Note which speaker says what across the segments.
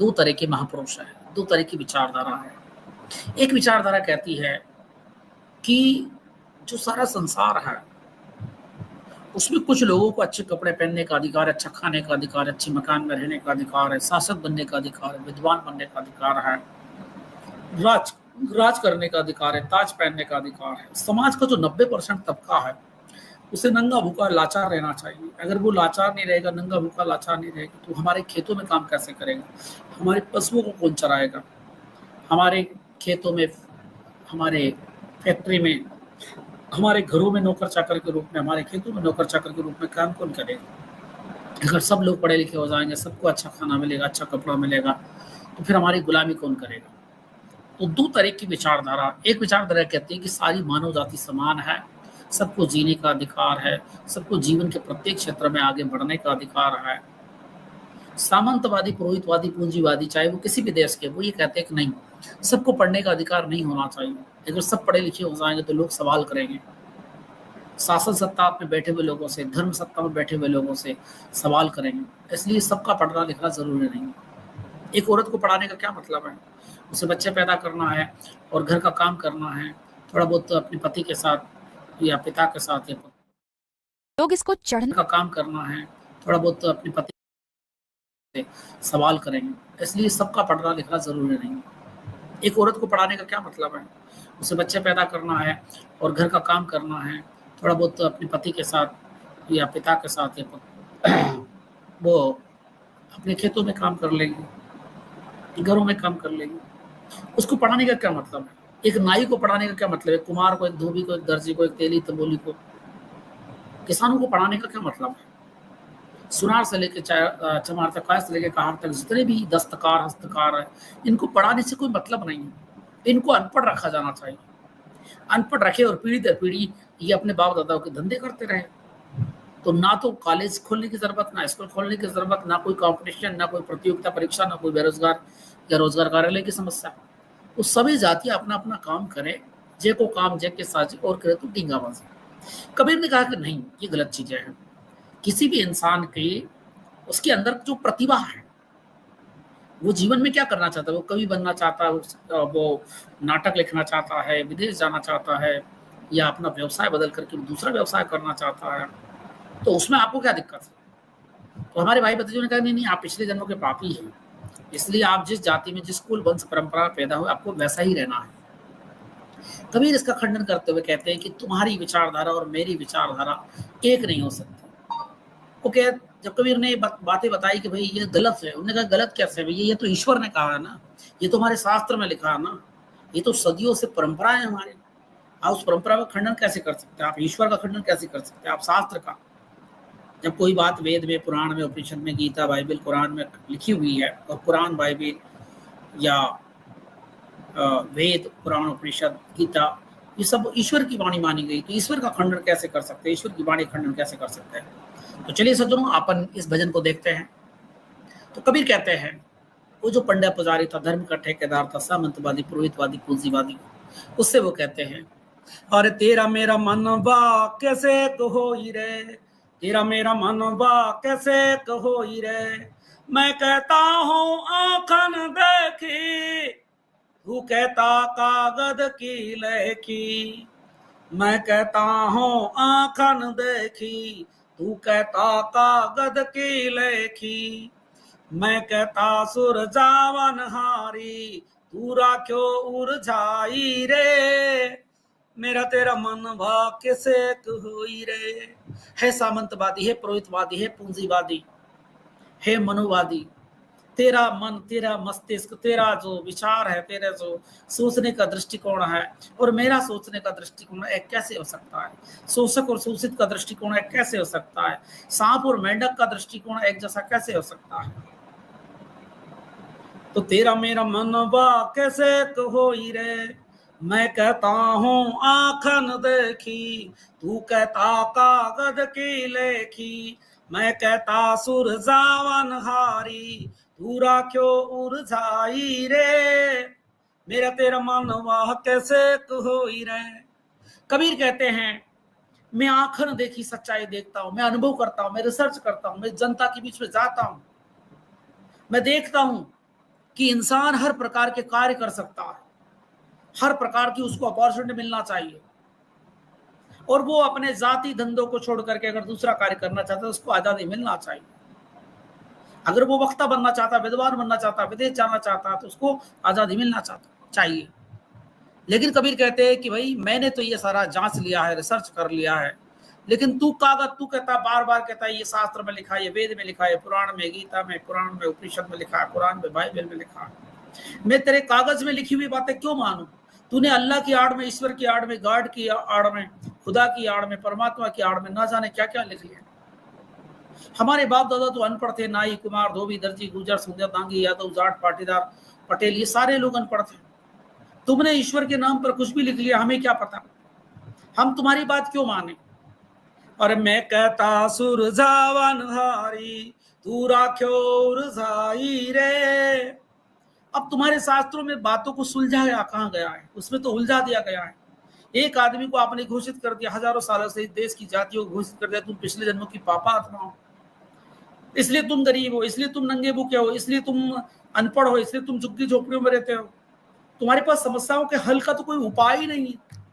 Speaker 1: दो तरह के महापुरुष हैं, दो तरह की विचारधारा है। एक विचारधारा कहती है कि जो सारा संसार है, उसमें कुछ लोगों को अच्छे कपड़े पहनने का अधिकार है, अच्छा खाने का अधिकार है, अच्छे मकान में रहने का अधिकार है, शासक बनने का अधिकार है, विद्वान बनने का अधिकार है, राज राज करने का अधिकार है, ताज पहनने का अधिकार है। समाज का जो 90% तबका है, उसे नंगा भूखा लाचार रहना चाहिए। अगर वो लाचार नहीं रहेगा, नंगा भूखा लाचार नहीं रहेगा, तो हमारे खेतों में काम कैसे करेगा? हमारे पशुओं को कौन चराएगा? हमारे खेतों में, हमारे फैक्ट्री में, हमारे घरों में नौकर चाकर के रूप में, हमारे खेतों में नौकर चाकर के रूप में काम कौन करेगा? अगर सब लोग पढ़े लिखे हो जाएंगे, सबको अच्छा खाना मिलेगा, अच्छा कपड़ा मिलेगा, तो फिर हमारी गुलामी कौन करेगा? तो दो तरह की विचारधारा। एक विचारधारा कहती है कि सारी मानव जाति समान है, सबको जीने का अधिकार है, सबको जीवन के प्रत्येक क्षेत्र में आगे बढ़ने का अधिकार है। सामंतवादी, पुरोहितवादी, पूंजीवादी, चाहे वो किसी भी देश के, वो ये कहते हैं कि नहीं, सबको पढ़ने का अधिकार नहीं होना चाहिए। अगर सब पढ़े लिखे हो जाएंगे तो लोग सवाल करेंगे। शासन सत्ता में बैठे हुए लोगों से, धर्म सत्ता में बैठे हुए लोगों से सवाल करेंगे। इसलिए सबका पढ़ना लिखना जरूरी नहीं। एक औरत को पढ़ाने का क्या मतलब है? उसे बच्चे पैदा करना है और घर का काम करना है, थोड़ा बहुत तो अपने पति के साथ या पिता के साथ या
Speaker 2: लोग इसको चढ़ने
Speaker 1: का काम करना है, थोड़ा बहुत तो अपने पति से सवाल करेंगे। इसलिए सबका पढ़ना लिखना जरूरी नहीं। एक औरत को पढ़ाने का क्या मतलब है? उसे बच्चे पैदा करना है और घर का काम करना है, थोड़ा बहुत तो अपने पति के साथ या पिता के साथ या वो अपने खेतों में काम कर लेगी, घरों में काम कर लेगी। उसको पढ़ाने का क्या मतलब है? एक नाई को पढ़ाने का क्या मतलब है? कुम्हार को, एक धोबी को, एक दर्जी को, एक तेली तंबोली को, किसानों को पढ़ाने का क्या मतलब है? सुनार से लेके चमार तक, से लेके कहार तक, जितने भी दस्तकार हस्तकार है, इनको पढ़ाने से कोई मतलब नहीं है। इनको अनपढ़ रखा जाना चाहिए। अनपढ़ रखे और पीढ़ी दर पीढ़ी ये अपने बाप दादाओं के धंधे करते रहे, तो ना तो कॉलेज खोलने की जरूरत, ना स्कूल खोलने की जरूरत, ना कोई कंपटीशन, ना कोई प्रतियोगिता परीक्षा, ना कोई बेरोजगार या रोजगार कार्यालय की समस्या। तो सभी जातियां अपना अपना काम करें, जे को काम जे के साझी, और करे तो डींगाबाजी। कबीर ने कहा कि नहीं, ये गलत चीजें हैं। किसी भी इंसान की, उसके अंदर जो प्रतिभा है, वो जीवन में क्या करना चाहता है, वो कवि बनना चाहता है, वो नाटक लिखना चाहता है, विदेश जाना चाहता है, या अपना व्यवसाय बदल करके दूसरा व्यवसाय करना चाहता है, तो उसमें आपको क्या दिक्कत है? तो हमारे भाई भतीजों ने कहा नहीं नहीं, आप पिछले जन्मों के पापी हैं, इसलिए आप जिस जाति में, जिस कुल वंश परंपरा पैदा हुए, आपको वैसा ही रहना है। कबीर इसका खंडन करते हुए कहते हैं कि तुम्हारी विचारधारा और मेरी विचारधारा एक नहीं हो सकती। वो कह, जब कबीर ने बातें बताई कि भाई ये गलत है, उन्होंने कहा गलत कैसे है? ये तो ईश्वर ने कहा है ना, ये तो हमारे शास्त्र में लिखा है ना, ये तो सदियों से परंपरा है हमारी। आप उस परंपरा का खंडन कैसे कर सकते हैं? आप ईश्वर का खंडन कैसे कर सकते हैं? आप शास्त्र का। जब कोई बात वेद में, पुराण में, उपनिषद में, गीता, बाइबल, कुरान में लिखी हुई है, और कुरान, बाइबल या वेद, पुराण, उपनिषद, गीता, ये सब ईश्वर की वाणी मानी गई, तो ईश्वर का खंडन कैसे कर सकते हैं? ईश्वर की वाणी खंडन कैसे कर सकते हैं? तो चलिए सज्जनों, अपन इस भजन को देखते हैं। तो कबीर कहते हैं, वो जो पंडित पुजारी था, धर्म का ठेकेदार था, सामंतवादी, पुरोहितवादी, पूंजीवादी, उससे वो कहते हैं, अरे तेरा मेरा मनवा कैसे कहो रे, तेरा मेरा मनवा कैसे कहो रे, मैं कहता हूँ आंखन देखी, तू कहता कागज की लेखी, मैं कहता हूँ आंखन देखी, तू कहता कागज की लेखी, मैं कहता सुर जावन हारी, तू राख्यो उरझाई रे, मेरा तेरा मन भा कैसे होई रे। है सामंतवादी, है पुरोहितवादी, है पूंजीवादी, है मनोवादी, तेरा मन, तेरा मस्तिष्क, तेरा जो विचार है, तेरा जो सोचने का दृष्टिकोण है और मेरा सोचने का दृष्टिकोण एक कैसे हो सकता है? शोषक और शोषित का दृष्टिकोण एक कैसे हो सकता है? सांप और मेंढक का दृष्टिकोण एक जैसा कैसे हो सकता है? तो तेरा मेरा मनवा कैसे होई रे, मैं कहता हूँ आंखन देखी, तू कहता कागज की लेखी, मैं कहता सुर जावन हारी, तू राख्यो उरझाई रे, मेरा तेरा मनवा कैसे होई रे। कबीर कहते हैं, मैं आंखन देखी सच्चाई देखता हूं, मैं अनुभव करता हूं, मैं रिसर्च करता हूं, मैं जनता के बीच में जाता हूं, मैं देखता हूं कि इंसान हर प्रकार के कार्य कर सकता है, हर प्रकार की उसको अपॉर्चुनिटी मिलना चाहिए, और वो अपने जाति धंधों को छोड़ करके अगर दूसरा कार्य करना चाहता है उसको आज़ादी मिलना चाहिए। अगर वो वक्ता बनना चाहता, विद्वान बनना चाहता, विदेश जाना चाहता, तो उसको आज़ादी मिलना चाहिए। लेकिन कबीर कहते हैं कि भाई मैंने तो ये सारा जांच लिया है, रिसर्च कर लिया है, लेकिन तू कहता, बार बार कहता है ये शास्त्र में लिखा है, ये वेद में लिखा है, पुराण में, गीता में, पुराण में, उपनिषद में लिखा है, कुरान में, बाइबल में लिखा है। मैं तेरे कागज में लिखी हुई बातें क्यों मानूं? तूने अल्लाह की आड़ में, ईश्वर की आड़ में, गॉड की आड़ में, खुदा की आड़ में, परमात्मा की आड़ में ना जाने क्या क्या लिख लिया। हमारे बाप दादा तो अनपढ़ थे, नाई, कुमार, धोबी, दर्जी, गुजर, सुंदर, दांगी, यादव, जाट, पाटीदार, पटेल, ये सारे लोग अनपढ़ थे। तुमने ईश्वर के नाम पर कुछ भी लिख लिया, हमें क्या पता, हम तुम्हारी बात क्यों माने। और मैं कहता सुरजावन हारी तू राख्यो उरझाई रे। अब तुम्हारे शास्त्रों में बातों को सुलझाया कहाँ गया है, उसमें तो उलझा दिया गया है। एक आदमी को आपने घोषित कर दिया, हजारों सालों से इस देश की जातियों को घोषित कर दिया तुम पिछले जन्मों की पापा आत्मा हो, इसलिए तुम गरीब हो, इसलिए तुम नंगे भूखे हो, इसलिए तुम अनपढ़ हो, इसलिए तुम झुग्गी झोपड़ियों में रहते हो। तुम्हारे पास समस्याओं के हल का तो कोई उपाय ही नहीं है।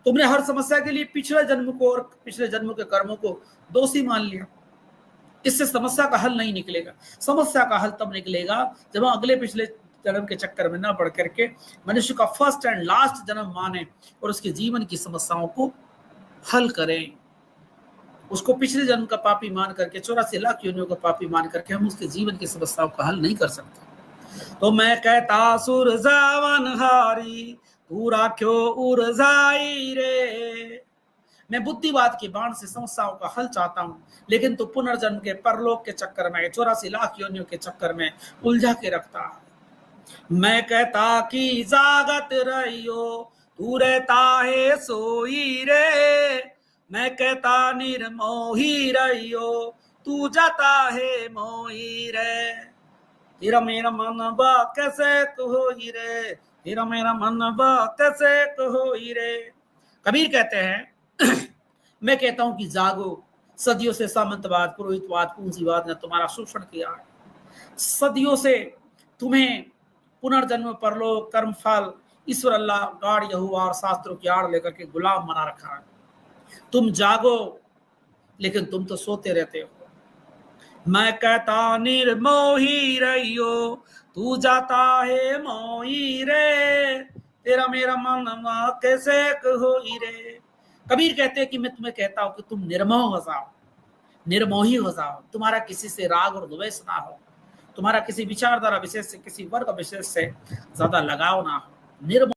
Speaker 1: तुमने हर समस्या के लिए पिछले जन्म को और पिछले जन्मों के कर्मों को दोषी मान लिया। इससे समस्या का हल नहीं निकलेगा। समस्या का हल तब निकलेगा जब हम अगले पिछले जन्म के चक्कर में न पड़ करके मनुष्य का फर्स्ट एंड लास्ट जन्म माने और उसके जीवन की समस्याओं को हल करें। उसको पिछले जन्म का पापी मान करके, 84 लाख योनियों का पापी मान करके हम उसके जीवन की समस्याओं का हल नहीं कर सकते। तो मैं कहता सुरजावन हारी तू राख्यो उरझाई रे। मैं बुद्धिवाद के बाण से समस्याओं का हल चाहता हूं, लेकिन तू पुनर्जन्म के, परलोक के चक्कर में, 84 लाख योनियों के चक्कर में उलझा के रखता है। मैं कहता कि जागत रहियो तू रहता है सोई रे। मैं कहता निर्मोही रहियो तू जाता है मोही रे। तेरा मेरा मन बा कैसे कहो रे, तेरा मेरा मन बा कैसे कहो रे। कबीर कहते हैं मैं कहता हूं कि जागो, सदियों से सामंतवाद, पुरोहितवाद, पूंजीवाद ने तुम्हारा शोषण किया है। सदियों से तुम्हें पुनर्जन्म, परलोक, कर्मफल, ईश्वर अल्लाह, गॉड, यहोवा और शास्त्रों की आड़ लेकर के गुलाम बना रखा है। तुम जागो, लेकिन तुम तो सोते रहते हो। मैं कहता निर्मोही रहियो तू जाता है मोही रे। तेरा मेरा मन कैसे कहो रे। कबीर कहते हैं कि मैं तुम्हें कहता हूं कि तुम निर्मोह हो जाओ, निर्मोही हो जाओ। तुम्हारा किसी से राग और द्वेष ना हो, तुम्हारा किसी विचारधारा विशेष से, किसी वर्ग विशेष से ज्यादा लगाव ना हो। निर्मोह